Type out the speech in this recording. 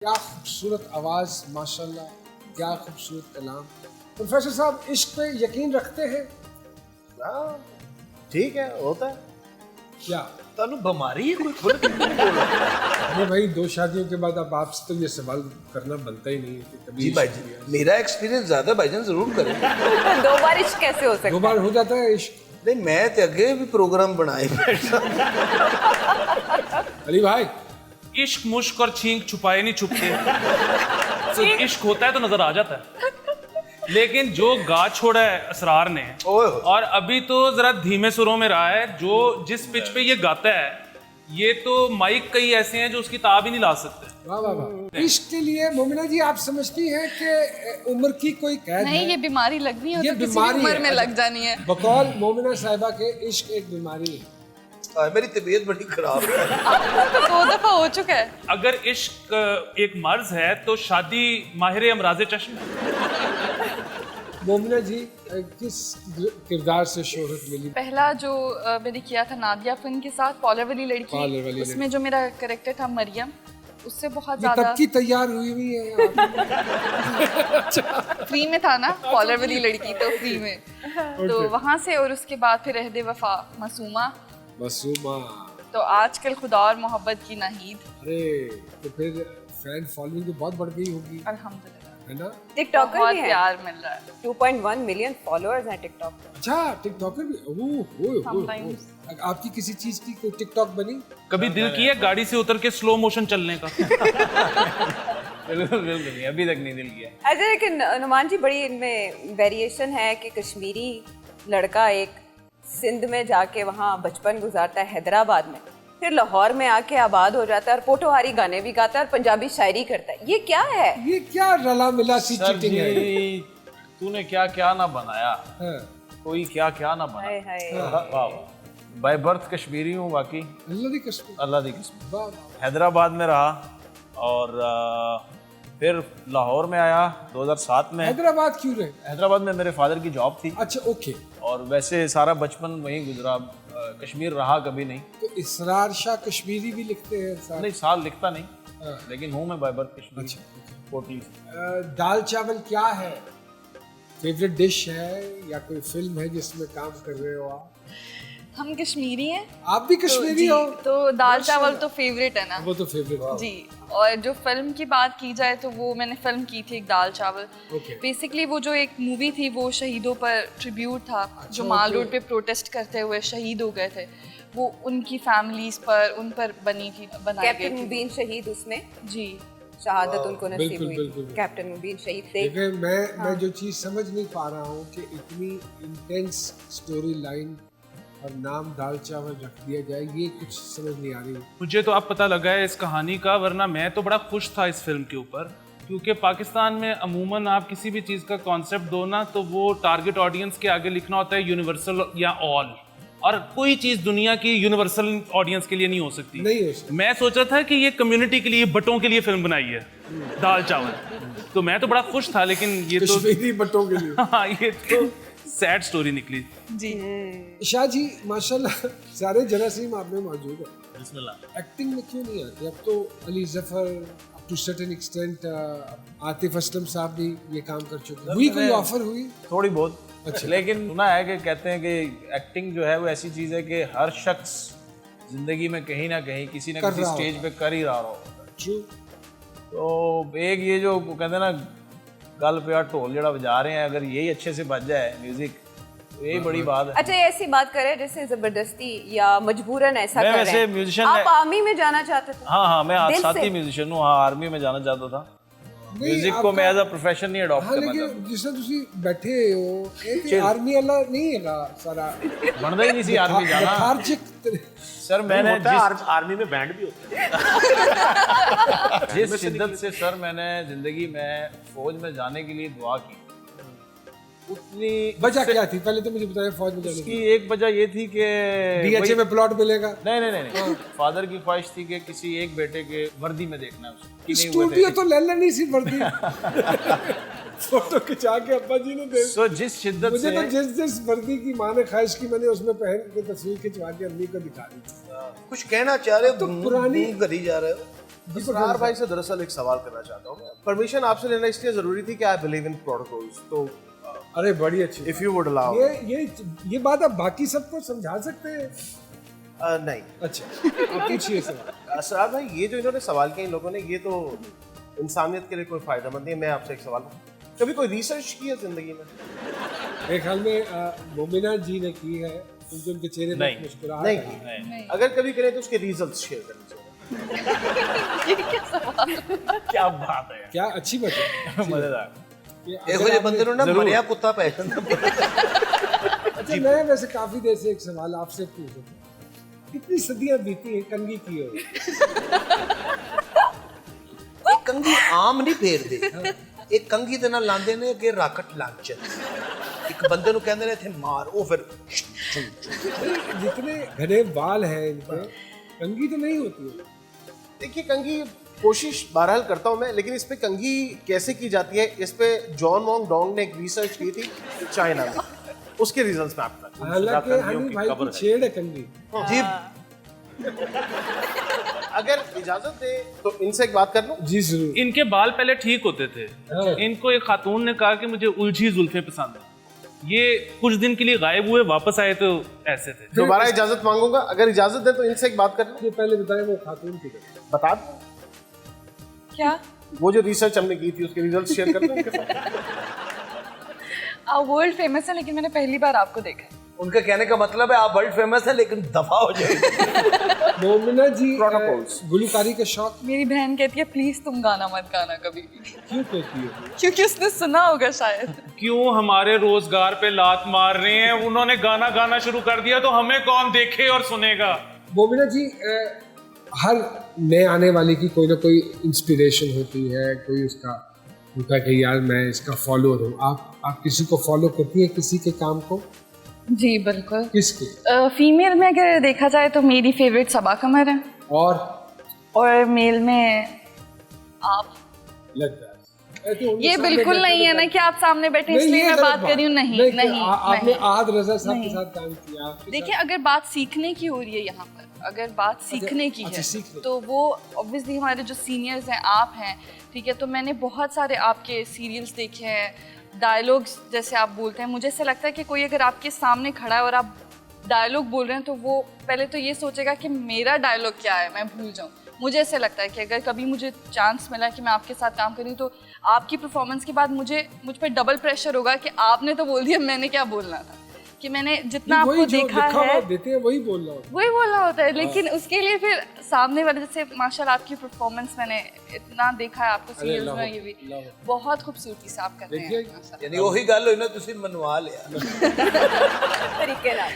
क्या खूबसूरत आवाज़, माशाल्लाह, क्या खूबसूरत कलाम। प्रोफेसर साहब इश्क पे यकीन रखते हैं? हाँ, ठीक है, होता है। क्या तानू बीमारी है कोई खुल के बोल रहा है। नहीं भाई, 2 शादियों के बाद अब आपसे तो ये सवाल करना बनता ही नहीं है कि कभी जी इश्क भाईजान, किया। मेरा एक्सपीरियंस ज्यादा भाईजान जरूर करें। दो बार इश्क कैसे हो सकता 2 बार हो जाता है इश्क। नहीं, मैं तो अगे भी प्रोग्राम बनाए बैठा। अली भाई, इश्क मुश्क और छींक छुपाए नहीं छुपते। तो इश्क होता है तो नजर आ जाता है, लेकिन जो गा छोड़ा है असरार ने, ओए और अभी तो जरा धीमे सुरों में रहा है, जो जिस पिच पे ये गाता है, ये तो माइक कई ऐसे हैं जो उसकी ताब ही नहीं ला सकते। वाह वाह वाह। इश्क के लिए मोमिना जी आप समझती हैं कि उम्र की कोई कैद नहीं, है? ये बीमारी लगनी है ये तो किसी भी बीमारी उम्र है। में लग जानी है। बकौल मोमिना साहिबा के इश्क एक बीमारी है। मेरी तबीयत बड़ी खराब है। तो 2 दफा हो चुका है। अगर इश्क एक मर्ज है तो शादी माहिर अमराज चश्म। मोमिना जी किस किरदार से शोहरत मिली? पहला जो मैंने किया था नादिया फिल्म के साथ, पॉलर वाली पॉलर वाली लड़की, उसमें जो मेरा कैरेक्टर था मरियम, उससे बहुत ये ज्यादा तब की तैयार हुई हुई है आप। फ्री में था ना, पॉलर वाली लड़की तो फ्री में। तो वहां से, और उसके बाद फिर रहदे वफा मासूमा, मासूमा। तो आजकल खुदा और मोहब्बत की नाहीद। अरे तो फिर फैन फॉलोइंग तो बहुत बढ़ गई होगी, अल्हम्दुलिल्लाह है ना? टिकटॉकर बहुत भी है। प्यार मिल रहा है। 2.1 मिलियन फॉलोअर्स हैं टिकटॉक पे। अच्छा, टिकटॉकर भी? ओह Sometimes. आपकी किसी चीज की कोई टिकटॉक बनी? कभी दिल किया गाड़ी से उतर के स्लो मोशन चलने का? बिल्कुल बिल्कुल नहीं, अभी तक नहीं दिल किया। अच्छा, लेकिन नुमान जी बड़ी इनमें वेरिएशन है कि कश्मीरी लड़का एक सिंध में जाके वहाँ बचपन गुजारता है हैदराबाद में, फिर लाहौर में आके आबाद हो जाता है और पोटोहारी गाने भी गाता है और पंजाबी शायरी करता है। ये क्या है? ये क्या रला मिला सी सर चीटिंग है? जी, तूने क्या क्या ना बनाया, हाँ, कोई क्या क्या ना बनाया। हाय हाय। वाह वाह। बाय बर्थ कश्मीरी हूँ, बाकी अल्लाह दी कसम। अल्लाह दी किस्मत। वाह वाह। हैदराबाद में रहा और फिर लाहौर में आया 2007 में। हैदराबाद क्यों रहे? हैदराबाद में मेरे फादर की जॉब थी अच्छा, ओके। और वैसे सारा बचपन वहीं गुजरा। कश्मीर रहा कभी नहीं। तो इसरार शाह कश्मीरी भी लिखते हैं साथ? नहीं, साल लिखता नहीं, हाँ। लेकिन हूँ मैं बाय बर्थ कश्मीरी। अच्छा, टोटली। दाल चावल क्या है? फेवरेट डिश है या कोई फिल्म है जिसमें काम कर रहे हो आप? हम कश्मीरी हैं। आप भी कश्मीरी हो? तो दाल चावल तो फेवरेट है ना वो तो फेवरेट है। जी। और जो फिल्म की बात की जाए तो वो मैंने फिल्म की थी एक दाल चावल। ओके। बेसिकली वो जो एक मूवी थी वो शहीदों पर ट्रिब्यूट था, जो माल रोड पे प्रोटेस्ट करते हुए शहीद हो गए थे, वो उनकी फैमिलीज पर, उन पर बनी थी, बनाई गई कैप्टन थी। मुबीन शहीद उसमें जी। शहादत उनको नसीब बिल्कुल, हुई। बिल्कुल। कैप्टन मुबीन शहीद थे। लेकिन मैं जो चीज़ समझ नहीं पा रहा हूँ कि इतनी इंटेंस स्टोरी लाइन और नाम दाल चावल रख दिया जाए, ये कुछ समझ नहीं आ रही। मुझे तो अब पता लगा है इस कहानी का, वरना मैं तो बड़ा खुश था इस फिल्म के ऊपर, क्योंकि पाकिस्तान में अमूमन आप किसी भी चीज़ का कॉन्सेप्ट दो ना, तो वो टारगेट ऑडियंस के आगे लिखना होता है यूनिवर्सल या ऑल, और कोई चीज़ दुनिया की यूनिवर्सल ऑडियंस के लिए नहीं हो सकती। नहीं हो सकती। मैं सोच रहा था कि ये कम्युनिटी के लिए, बटों के लिए फिल्म बनाई है दाल चावल, तो मैं तो बड़ा खुश था, लेकिन ये तो कश्मीरी बटों के लिए। हाँ, ये तो सैड स्टोरी निकली। जी। शाह जी माशाल्लाह सारे जरासीम आप में मौजूद है। बिस्मिल्लाह। एक्टिंग में क्यों नहीं आते? अब तो Ali Zafar, up to certain extent Atif Aslam sahab भी ये काम कर चुके हैं। हुई कोई ऑफर हुई? थोड़ी बहुत। अच्छा। लेकिन सुना है कि कहते हैं कि एक्टिंग जो है वो ऐसी चीज़ है कि हर शख्स जिंदगी में कहीं ना कहीं किसी न कर किसी रहा स्टेज पे कर ही रहा होता है। ट्रू। तो एक ये जो कहते हैं ना गल पे ढोल जड़ा बजा रहे हैं, अगर यही अच्छे से बज जाए म्यूजिक, तो यही बड़ी बात है। अच्छा, ये ऐसी बात करे जैसे जबरदस्ती या मजबूरन ऐसा मैं कर वैसे रहे हैं। musician आप है। आर्मी में जाना चाहते थे? हाँ हाँ, मैं दिल साथी से? म्यूजिशियन हूँ। हाँ, आर्मी में जाना चाहता था। नहीं, म्यूजिक को मैं एज आपका- अ प्रोफेशन नहीं अडॉप्ट हाँ, करना लेकिन चाहता। जिस तरह तुसी बैठे हो ये आर्मी वाला नहीं हैगा सारा बनता ही नहीं सी आर्मी जाना। lethargic सर मैंने आर्मी में बैंड भी होता है। जिस शिद्दत से सर मैंने जिंदगी में फौज में जाने के लिए दुआ की, उतनी वजह क्या थी? पहले तो मुझे बताया फौज में जाने उसकी की। एक वजह ये थी कि डीएचए वही- में प्लॉट मिलेगा। नहीं नहीं नहीं, नहीं। फादर की ख्वाहिश थी कि किसी एक बेटे के वर्दी में देखना है उसको कि नहीं हुए स्टूडियो थे। तो ले लेनी सी वर्दी। फोटो खिंचा के अब्बा जी ने दे। सो जिस शिद्दत मुझे तो से जिस वर्दी की माँ ने ख्वाहिश की, मैंने उसमें पहन के तस्वीर खिंचवा के अम्मी को दिखा दी थी। कुछ कहना चाह रहे हो तो पुरानी- करी जा रहे हो। इसरार भाई से दरअसल एक सवाल करना चाहता हूँ। परमिशन आपसे लेना इसलिए जरूरी थी कि आई बिलीव इन प्रोटोकॉल्स, तो अरे बड़ी अच्छी इफ यू वुड अलाउ। ये बात आप बाकी सबको समझा सकते हैं। नहीं। अच्छा, आप पूछिए सवाल। इसरार भाई, ये जो इन्होंने सवाल किए इन लोगों ने, ये तो इंसानियत के लिए कोई फायदेमंद नहीं है। मैं आपसे एक सवाल पूछूं, कभी कोई रिसर्च की है जिंदगी में? मेरे ख्याल में मोमिना जी ने की है, क्योंकि उनके चेहरे पर मुस्कुराहट नहीं है। की। अगर कभी करें तो उसके रिजल्ट्स शेयर करने चाहिए। क्या बात है, क्या अच्छी बात है, मजेदार। ਇਹੋ ਜਿਹੇ ਬੰਦੇ ਨੂੰ ਨਾ ਮਰਿਆ ਕੁੱਤਾ ਪੈ ਜਾਂਦਾ। अच्छा, मैं वैसे काफी देर से एक सवाल आपसे पूछ रहा हूं, कितनी सदियां बीती हैं कंघी की हो? ਇਹ ਕੰਘੀ ਆਮ ਨਹੀਂ ਫੇਰਦੇ, ਇਹ ਕੰਘੀ ਦੇ ਨਾਲ ਲਾਉਂਦੇ ਨੇ ਕਿ ਰਾਕਟ ਲੱਗ ਚ ਇੱਕ ਬੰਦੇ ਨੂੰ ਕਹਿੰਦੇ ਨੇ ਇੱਥੇ ਮਾਰ, ਉਹ ਫਿਰ जितने घने बाल हैं इन पे, कंघी तो नहीं होती है। देखिए, कंघी कोशिश बहरहाल करता हूँ मैं, लेकिन इस पे कंघी कैसे की जाती है, इस पे जॉन वोंग डोंग ने एक रिसर्च की थी चाइना में, उसके रिजल्ट्स में आपको बताता हालांकि हनी भाई की छेड़ है कंघी। जी। अगर इजाजत दे तो इनसे एक बात कर लूं? जी जरूर। इनके बाल पहले ठीक होते थे। हाँ। इनको एक खातून ने कहा कि मुझे उलझी जुल्फें पसंद है। ये कुछ दिन के लिए गायब हुए, वापस आए तो ऐसे थे। दोबारा इजाजत मांगूंगा, अगर इजाजत दे तो इनसे एक बात कर लूं? ये पहले बताएं वो खातून की बता दूं? क्या? वो जो रिसर्च हमने की थी उसके रिजल्ट शेयर कर दूं उनके साथ? आप वर्ल्ड फेमस है, लेकिन मैंने पहली बार आपको देखा है। उनका कहने का मतलब है आप वर्ल्ड फेमस है लेकिन दफा हो जाए। मोमिना जी Protocols। गुलकारी का शौक मेरी बहन कहती है प्लीज तुम गाना मत गाना कभी भी, क्यों कहती है? क्योंकि उसने सुना होगा शायद। क्यों हमारे रोजगार पे लात मार रहे हैं? उन्होंने गाना गाना शुरू कर दिया तो हमें कौन देखे और सुनेगा? मोमिना जी, हर नए आने वाले की कोई ना कोई इंस्पिरेशन होती है, कोई उसका होता है कि यार मैं इसका फॉलोअर हूँ। आप किसी को फॉलो करती है, किसी के काम को? जी बिल्कुल। किसके? फीमेल में अगर देखा जाए तो मेरी फेवरेट सबा कमर है, और मेल में आप। लगता है तो ये बिल्कुल नहीं है ना कि आप सामने बैठे इसलिए मैं बात कर रही हूँ। नहीं नहीं, आपने आद रजा साहब के साथ काम किया। देखिए, अगर बात सीखने की हो रही है यहाँ पर, अगर बात सीखने की है तो वो ऑब्वियसली हमारे जो सीनियर्स हैं, आप हैं, ठीक है, तो मैंने बहुत सारे आपके सीरियल्स देखे हैं, डायलॉग्स जैसे आप बोलते हैं, मुझे ऐसा लगता है कि कोई अगर आपके सामने खड़ा है और आप डायलॉग बोल रहे हैं तो वो पहले तो ये सोचेगा कि मेरा डायलॉग क्या है, मैं भूल जाऊँ। मुझे ऐसा लगता है कि अगर कभी मुझे चांस मिला कि मैं आपके साथ काम करूँ तो आपकी परफॉर्मेंस के बाद मुझ पर डबल प्रेशर होगा कि आपने तो बोल दिया, मैंने क्या बोलना था, कि मैंने जितना आपको देखा है देते हैं वही बोलना होता है। लेकिन उसके लिए फिर सामने वाले, जैसे माशाल्लाह आपकी परफॉर्मेंस मैंने इतना देखा है आपको सीरियल्स में, ये भी बहुत खूबसूरती से आप कर रहे हैं। यानी वही गल होई ना, तुसी मनवा लिया तरीके नाल।